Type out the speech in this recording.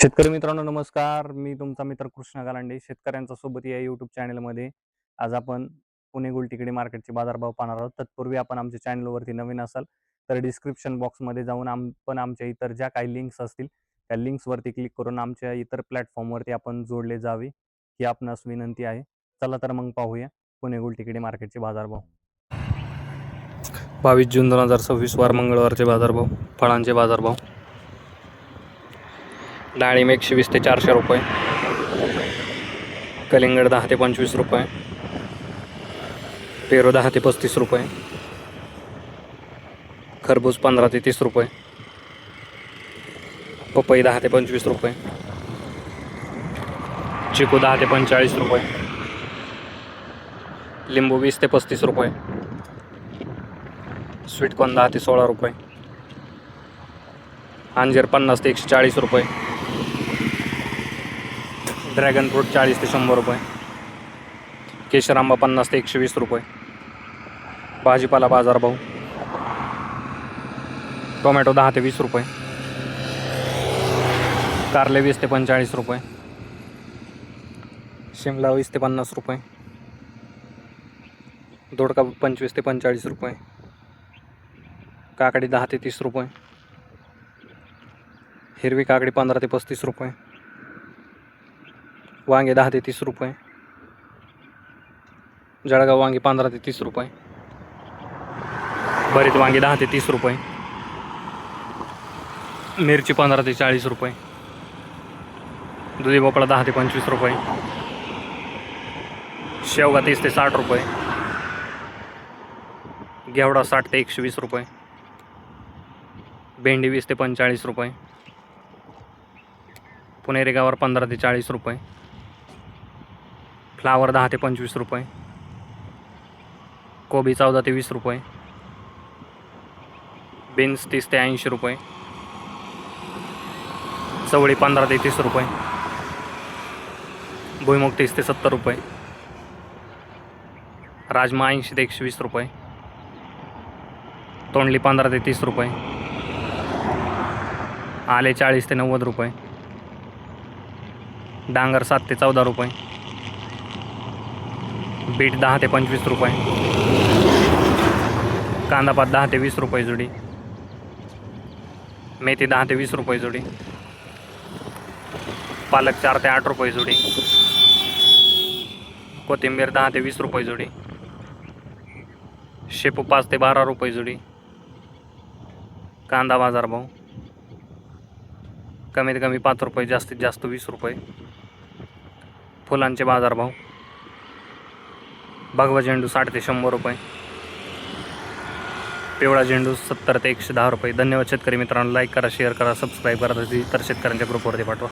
शेतकरी मित्रांनो नमस्कार. मी तुमचा मित्र कृष्णा गालांडे शेतकऱ्यांचा सोबत या यूट्यूब चॅनलमध्ये. आज आपण पुणे गुलटेकडी मार्केटचे बाजारभाव पाहणार आहोत. तत्पूर्वी आपण आमच्या चॅनलवरती नवीन असाल तर डिस्क्रिप्शन बॉक्समध्ये जाऊन आमच्या इतर ज्या काही लिंक्स असतील त्या लिंक्सवरती क्लिक करून आमच्या इतर प्लॅटफॉर्मवरती आपण जोडले जावे ही आपणास विनंती आहे. चला तर मग पाहूया पुणे गुलटेकडी मार्केटचे बाजारभाव. 22 जून 2026 वार मंगळवारचे बाजारभाव. फळांचे बाजारभाव. डाळिंब 120 ते 400 रुपये, कलिंगड 10 ते 25 रुपये, पेरू 10 ते 35 रुपये, खरबूज 15 ते 30 रुपये, पपई 10 ते 25 रुपये, चिकू 10 ते 45 रुपये, लिंबू 20 ते 35 रुपये, स्वीटकॉर्न 10 ते 16 रुपये, अंजीर 50 ते 140 रुपये, ड्रॅगन फ्रूट 40 ते 100 रुपये, केशर आंबा 50 ते 120 रुपये. भाजीपाला बाजारभाव. टोमॅटो 10 ते 20 रुपये, कारले 20 ते 45 रुपये, शिमला 20 ते 50 रुपये, दोडका 25 ते 45 रुपये, काकडी 10 ते 30 रुपये, हिरवी काकडी 15 ते 35 रुपये, वांगे 10 ते 30 रुपये, जळगाव वांगी 15 ते 30 रुपये, भरीत वांगी 10 ते 30 रुपये, मिरची 15 ते 40 रुपये, दुधी भोपळा 10 ते 25 रुपये, शेवगा 30 ते 60 रुपये, घेवडा 60 ते 120 रुपये, भेंडी 20 ते 45 रुपये, पुणेरी गावर 15 ते 40 रुपये, फ्लावर 10 ते 25 रुपये, कोबी 14 ते 20 रुपये, बीन्स 30 ते 80 रुपये, चवळी 15 ते 30 रुपये, भुईमुग 30 ते 70 रुपये, राजमा 80 ते 120 रुपये, तोंडली 15 ते 30 रुपये, आले 40 ते 90 रुपये, डांगर 7 ते 14 रुपये, बीट 10 ते 25 रुपये, कांदापात 10 ते 20 रुपये जुडी, मेथी 10 ते 20 रुपये जुडी, पालक 4 ते 8 रुपये जुडी, कोथिंबीर 10 ते 20 रुपये जुडी, शेपू 5 ते 12 रुपये जुडी. कांदा बाजारभाव. कमीत कमी 5 रुपये, जास्तीत जास्त 20 रुपये. फुलांचे बाजारभाव. भगवा झेंडू 60 ते 100 रुपये, पिवळा झेंडू 70 ते 110 रुपये. धन्यवाद शेतकरी मित्रांनो. लाईक करा, शेअर करा, सबस्क्राईब करा, तर शेतकऱ्यांच्या ग्रुपवरती पाठवा.